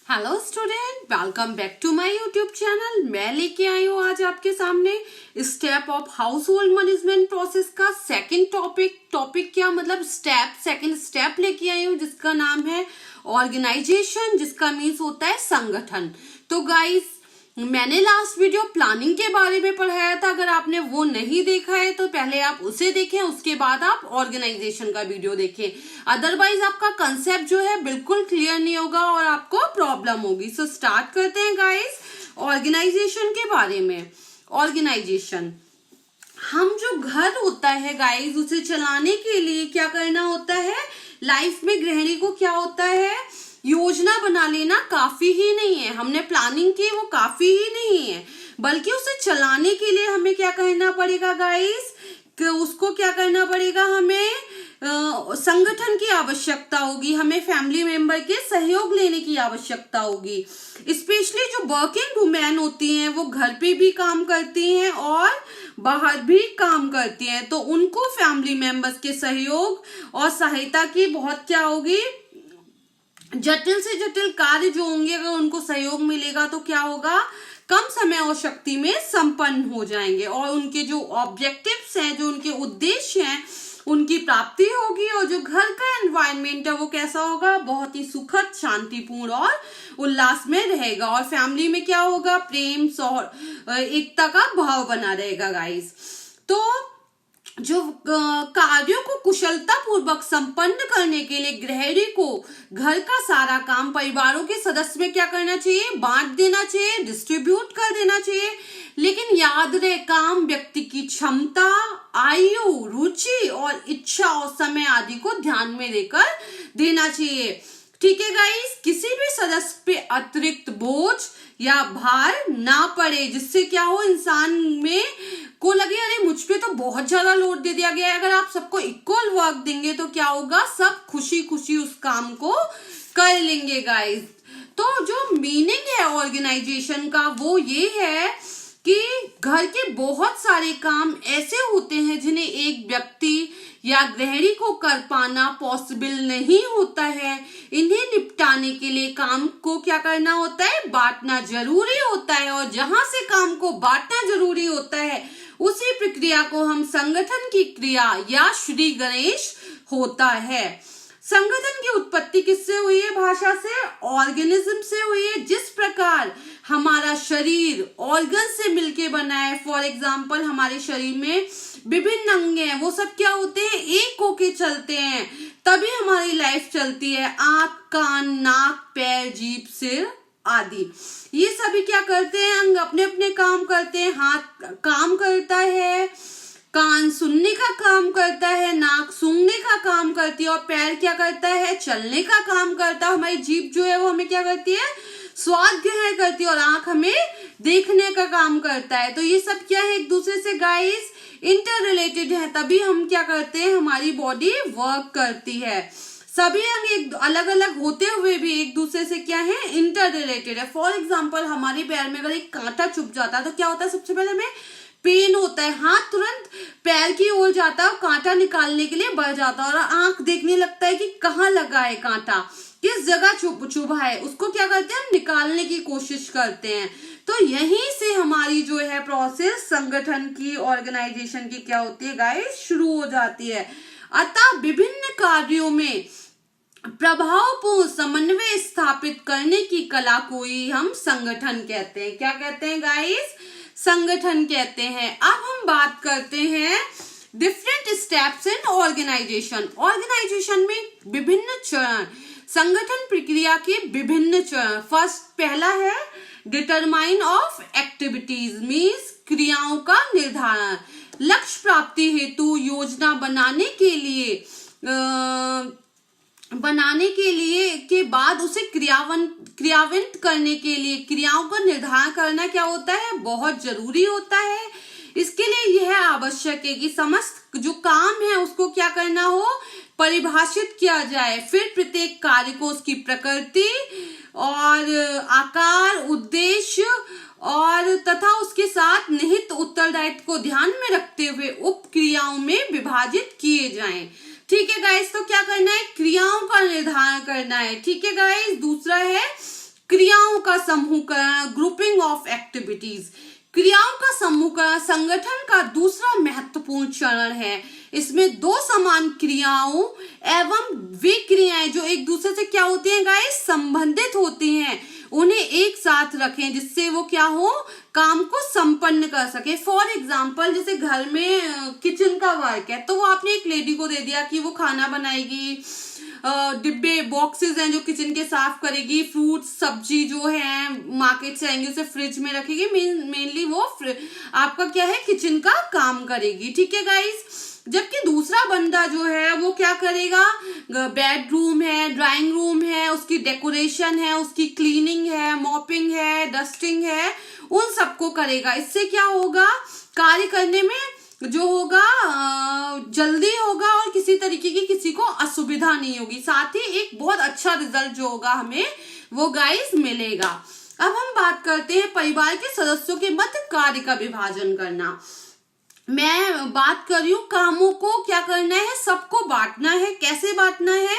Hello student, welcome back to my YouTube channel. मैं लेके आई हूँ आज आपके सामने step of household management process का सेकंड टॉपिक क्या मतलब सेकंड स्टेप लेके आई हूँ, जिसका नाम है ऑर्गेनाइजेशन, जिसका मीन्स होता है संगठन। तो गाइस, मैंने लास्ट वीडियो प्लानिंग के बारे में पढ़ाया था। अगर आपने वो नहीं देखा है तो पहले आप उसे देखें, उसके बाद आप ऑर्गेनाइजेशन का वीडियो देखें। अदरवाइज आपका कंसेप्ट जो है बिल्कुल क्लियर नहीं होगा और आपको प्रॉब्लम होगी। सो स्टार्ट करते हैं गाइस ऑर्गेनाइजेशन के बारे में। ऑर्गेनाइजेशन, हम जो घर होता है गाइस, उसे चलाने के लिए क्या करना होता है। लाइफ में गृहिणी को क्या होता है, योजना बना लेना काफी ही नहीं है। हमने प्लानिंग की वो काफी ही नहीं है, बल्कि उसे चलाने के लिए हमें क्या करना पड़ेगा गाइस, कि उसको क्या करना पड़ेगा, हमें संगठन की आवश्यकता होगी, हमें फैमिली मेंबर के सहयोग लेने की आवश्यकता होगी। स्पेशली जो वर्किंग वुमेन होती हैं वो घर पे भी काम करती हैं और बाहर भी काम करती हैं, तो उनको फैमिली मेंबर्स के सहयोग और सहायता की बहुत क्या होगी, जटिल से जटिल कार्य जो होंगे अगर उनको सहयोग मिलेगा तो क्या होगा, कम समय और शक्ति में संपन्न हो जाएंगे और उनके जो ऑब्जेक्टिव्स हैं, जो उनके उद्देश्य हैं, उनकी प्राप्ति होगी। और जो घर का एनवायरनमेंट है वो कैसा होगा, बहुत ही सुखद, शांतिपूर्ण और उल्लास में रहेगा। और फैमिली में क्या होगा, प्रेम और एकता का भाव बना रहेगा गाइस। तो जो कार्यों को कुशलता पूर्वक संपन्न करने के लिए गृहिणी को घर का सारा काम परिवारों के सदस्य में क्या करना चाहिए, बांट देना चाहिए, डिस्ट्रीब्यूट कर देना चाहिए। लेकिन याद रहे, काम व्यक्ति की क्षमता, आयु, रुचि और इच्छा और समय आदि को ध्यान में देकर देना चाहिए। ठीक है गाइस, किसी भी सदस्य पे अतिरिक्त बोझ या भार ना पड़े, जिससे क्या हो, इंसान में को लगे अरे मुझ पे तो बहुत ज्यादा लोड दे दिया गया है। अगर आप सबको इक्वल वर्क देंगे तो क्या होगा, सब खुशी खुशी उस काम को कर लेंगे गाइस। तो जो मीनिंग है ऑर्गेनाइजेशन का वो ये है कि घर के बहुत सारे काम ऐसे होते हैं जिन्हें एक व्यक्ति या गृहिणी को कर पाना पॉसिबल नहीं होता है। इन्हें निपटाने के लिए काम को क्या करना होता है, बांटना जरूरी होता है। और जहां से काम को बांटना जरूरी होता है उसी प्रक्रिया को हम संगठन की क्रिया या श्री गणेश होता है। संगठन की उत्पत्ति किससे हुई है, भाषा से, ऑर्गेनिज्म से हुई है। जिस प्रकार हमारा शरीर ऑर्गन से मिलके बना है, फॉर एग्जाम्पल हमारे शरीर में विभिन्न अंग हैं, वो सब क्या होते हैं, एक होके चलते हैं, तभी हमारी लाइफ चलती है। आंख, कान, नाक, पैर, जीभ, सिर आदि, ये सभी क्या करते हैं, अंग अपने अपने काम करते हैं। हाथ काम करता है, कान सुनने का काम करता है, नाक सूंघने का काम करती है और पैर क्या करता है, चलने का काम करता है। हमारी जीभ जो है वो हमें क्या करती है, स्वाद ग्रहण करती है और आंख हमें देखने का काम करता है। तो ये सब क्या है, एक दूसरे से गाइस इंटर रिलेटेड है, तभी हम क्या करते हैं, हमारी बॉडी वर्क करती है। सभी अंग एक अलग अलग होते हुए भी एक दूसरे से क्या है, इंटर रिलेटेड है। फॉर एग्जाम्पल हमारे पैर में अगर एक कांटा चुभ जाता है तो क्या होता है, सबसे पहले हमें पेन होता है, हाथ तुरंत पैर की ओर जाता है और कांटा निकालने के लिए बढ़ जाता है और आंख देखने लगता है कि कहाँ लगा है कांटा, किस जगह चुभा है, उसको क्या करते हैं, निकालने की कोशिश करते हैं। तो यहीं से हमारी जो है प्रोसेस संगठन की, ऑर्गेनाइजेशन की क्या होती है गाइस, शुरू हो जाती है। अतः विभिन्न कार्यों में प्रभावपूर्ण समन्वय स्थापित करने की कला को ही हम संगठन कहते हैं। क्या कहते हैं गाइस, संगठन कहते हैं। अब हम बात करते हैं different steps in organisation. Organisation में विभिन्न चरण, संगठन प्रक्रिया के विभिन्न चरण। फर्स्ट, पहला है डिटरमाइन ऑफ एक्टिविटीज, मीन्स क्रियाओं का निर्धारण। लक्ष्य प्राप्ति हेतु योजना बनाने के लिए के बाद उसे क्रियान्वित करने के लिए क्रियाओं का निर्धारण करना क्या होता है, बहुत जरूरी होता है। इसके लिए यह आवश्यक है कि समस्त जो काम है उसको क्या करना हो, परिभाषित किया जाए। फिर प्रत्येक कार्य को उसकी प्रकृति और आकार, उद्देश्य और तथा उसके साथ निहित उत्तरदायित्व को ध्यान में रखते हुए उप क्रियाओं में विभाजित किए जाएं। ठीक है गाइस, तो क्या करना है, क्रियाओं का निर्धारण करना है। ठीक है गाइस, दूसरा है क्रियाओं का समूहकरण, ग्रुपिंग ऑफ एक्टिविटीज। क्रियाओं का समूहकरण संगठन का दूसरा महत्वपूर्ण चरण है। इसमें दो समान क्रियाओं एवं वे क्रियाएं जो एक दूसरे से क्या होती हैं गाइस, संबंधित होती हैं, उन्हें एक साथ रखें जिससे वो क्या हो, काम को संपन्न कर सके। फॉर एग्जाम्पल जैसे घर में किचन का वर्क है, तो वो आपने एक लेडी को दे दिया कि वो खाना बनाएगी, डिब्बे बॉक्सेस हैं जो किचन के साफ करेगी, फ्रूट सब्जी जो है मार्केट से आएंगे उसे फ्रिज में रखेगी, मेनली वो आपका क्या है, किचन का काम करेगी। ठीक है गाइस। जबकि दूसरा बंदा जो है वो क्या करेगा, बेडरूम है, ड्राइंग रूम है, उसकी डेकोरेशन है, उसकी क्लीनिंग है, मॉपिंग है, डस्टिंग है, उन सबको करेगा। इससे क्या होगा, कार्य करने में जो होगा जल्दी होगा और किसी तरीके की किसी को असुविधा नहीं होगी, साथ ही एक बहुत अच्छा रिजल्ट जो होगा हमें वो गाइस मिलेगा। अब हम बात करते हैं परिवार के सदस्यों के मध्य कार्य का विभाजन करना। मैं बात कर रही हूँ कामों को क्या करना है, सबको बांटना है। कैसे बांटना है,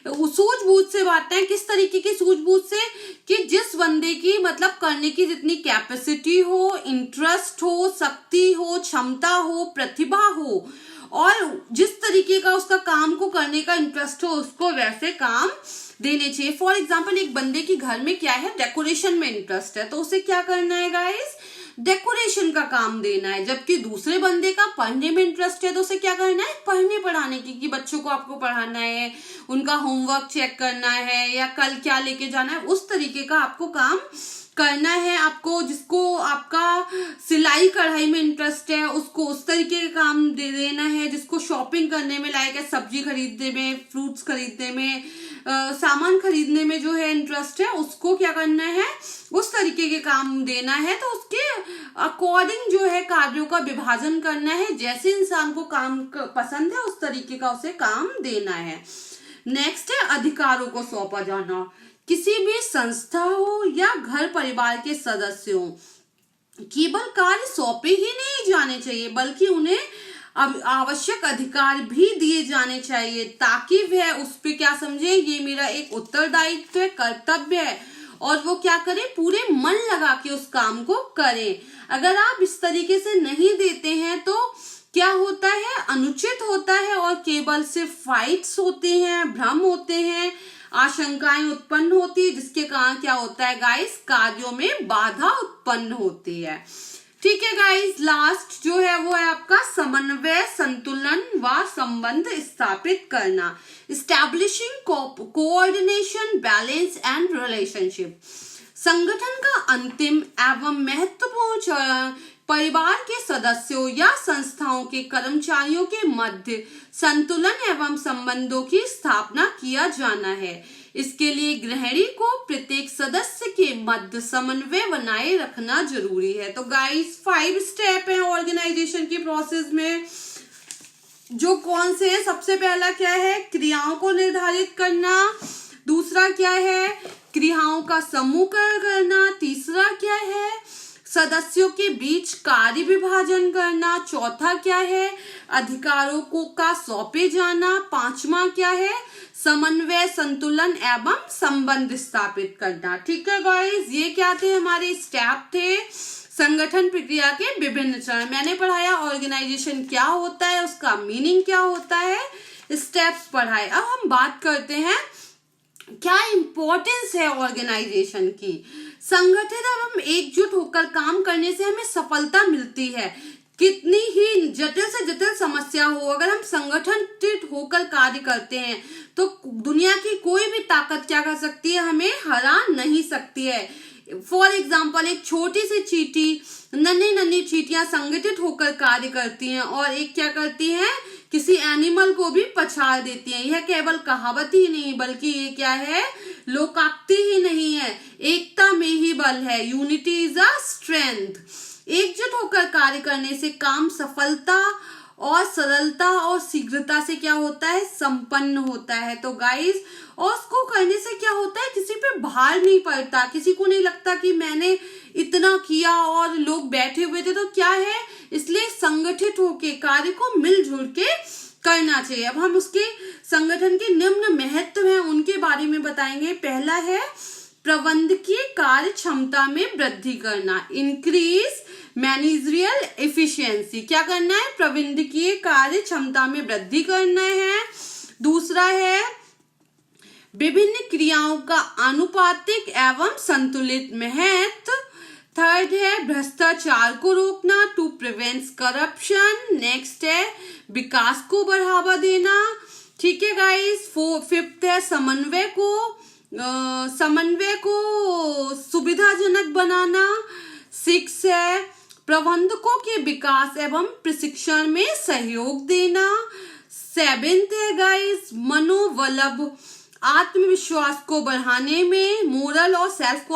सूझबूझ से बांटना है। किस तरीके की सूझबूझ से, कि जिस बंदे की मतलब करने की जितनी कैपेसिटी हो, इंटरेस्ट हो, शक्ति हो, क्षमता हो, प्रतिभा हो, और जिस तरीके का उसका काम को करने का इंटरेस्ट हो, उसको वैसे काम देने चाहिए। फॉर एग्जाम्पल एक बंदे की घर में क्या है, डेकोरेशन में इंटरेस्ट है, तो उसे क्या करना है गाइस, डेकोरेशन का काम देना है। जबकि दूसरे बंदे का पढ़ने में इंटरेस्ट है, तो उसे क्या करना है, पढ़ने पढ़ाने की, कि बच्चों को आपको पढ़ाना है, उनका होमवर्क चेक करना है, या कल क्या लेके जाना है, उस तरीके का आपको काम करना है। आपको जिसको आपका सिलाई कढ़ाई में इंटरेस्ट है उसको उस तरीके का काम दे देना है। जिसको शॉपिंग करने में लायक है, सब्जी खरीदने में, फ्रूट्स खरीदने में, सामान खरीदने में जो है इंटरेस्ट है, उसको क्या करना है, उस तरीके के काम देना है। तो उसके अकॉर्डिंग जो है कार्यों का विभाजन करना है। जैसे इंसान को काम पसंद है उस तरीके का उसे काम देना है। नेक्स्ट है अधिकारों को सौंपा जाना। किसी भी संस्था हो या घर परिवार के सदस्यों, केवल कार्य सौंपे ही नहीं जाने चाहिए बल्कि उन्हें अब आवश्यक अधिकार भी दिए जाने चाहिए, ताकि वह उस पे क्या समझे, ये मेरा एक उत्तरदायित्व है, कर्तव्य है, और वो क्या करे, पूरे मन लगा के उस काम को करें। अगर आप इस तरीके से नहीं देते हैं तो क्या होता है, अनुचित होता है, और केवल सिर्फ फाइट्स होते हैं, भ्रम होते हैं, आशंकाएं उत्पन्न होती है, जिसके कारण क्या होता है गाइस, कार्यों में बाधा उत्पन्न होती है। ठीक है गाइस। लास्ट जो है वो है आपका समन्वय, संतुलन व संबंध स्थापित करना। Establishing coordination, balance and relationship. संगठन का अंतिम एवं महत्वपूर्ण चरण परिवार के सदस्यों या संस्थाओं के कर्मचारियों के मध्य संतुलन एवं संबंधों की स्थापना किया जाना है। इसके लिए गृहिणी को प्रत्येक सदस्य के मध्य समन्वय बनाए रखना जरूरी है। तो गाइस 5 स्टेप है ऑर्गेनाइजेशन की प्रोसेस में, जो कौन से हैं। सबसे पहला क्या है, क्रियाओं को निर्धारित करना। दूसरा क्या है, क्रियाओं का समूहकरण करना। तीसरा क्या है, सदस्यों के बीच कार्य विभाजन करना। चौथा क्या है, अधिकारों को का सौंपे जाना। पांचवा क्या है, समन्वय, संतुलन एवं संबंध स्थापित करना। ठीक है गाइस, ये क्या थे, हमारे स्टेप थे संगठन प्रक्रिया के विभिन्न चरण। मैंने पढ़ाया ऑर्गेनाइजेशन क्या होता है, उसका मीनिंग क्या होता है, स्टेप्स पढ़ाए। अब हम बात करते हैं क्या इंपॉर्टेंस है ऑर्गेनाइजेशन की। संगठित एवं एकजुट होकर काम करने से हमें सफलता मिलती है। कितनी ही जटिल से जटिल समस्या हो, अगर हम संगठित होकर कार्य करते हैं तो दुनिया की कोई भी ताकत क्या कर सकती है, हमें हरा नहीं सकती है। फॉर एग्जाम्पल एक छोटी सी चींटी, नन्ही नन्ही चींटियां संगठित होकर कार्य करती हैं और एक क्या करती हैं, किसी एनिमल को भी पछाड़ देती हैं। यह केवल कहावत ही नहीं बल्कि ये क्या है, लोकोक्ति ही नहीं है, एकता में ही बल है। Unity is a strength. एकजुट होकर कार्य करने से काम सफलता और सरलता और शीघ्रता से क्या होता है, संपन्न होता है। तो गाइस, और उसको करने से क्या होता है, किसी पे भार नहीं पड़ता, किसी को नहीं लगता कि मैंने इतना किया और लोग बैठे हुए थे। तो क्या है, इसलिए संगठित होके कार्य को मिलजुल के करना चाहिए। अब हम उसके संगठन के निम्न महत्व हैं उनके बारे में बताएंगे। पहला है प्रबंधकीय कार्य क्षमता में वृद्धि करना, इंक्रीज मैनेजरियल एफिशिएंसी। क्या करना है? प्रबंधकीय कार्य क्षमता में वृद्धि करना है। दूसरा है विभिन्न क्रियाओं का आनुपातिक एवं संतुलित महत्व। थर्ड है भ्रष्टाचार को रोकना, टू प्रिवेंट करप्शन। नेक्स्ट है विकास को बढ़ावा देना। ठीक है गाइस। फिफ्थ है समन्वय को सुविधाजनक बनाना। सिक्स है प्रबंधकों के विकास एवं प्रशिक्षण में सहयोग देना। सेवेंथ है गाइस मनोबल, आत्मविश्वास को बढ़ाने में, मोरल और सेल्फ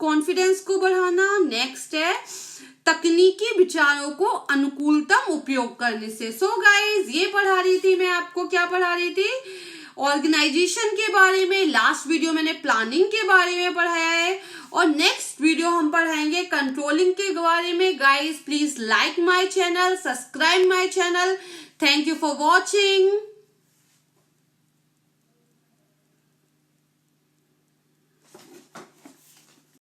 कॉन्फिडेंस को बढ़ाना। नेक्स्ट है तकनीकी विचारों को अनुकूलतम उपयोग करने से। सो गाइस ये पढ़ा रही थी मैं आपको, क्या पढ़ा रही थी? ऑर्गेनाइजेशन के बारे में। लास्ट वीडियो मैंने प्लानिंग के बारे में पढ़ाया है और नेक्स्ट वीडियो हम पढ़ाएंगे कंट्रोलिंग के बारे में। Guys please like my channel, subscribe my channel. Thank you for watching.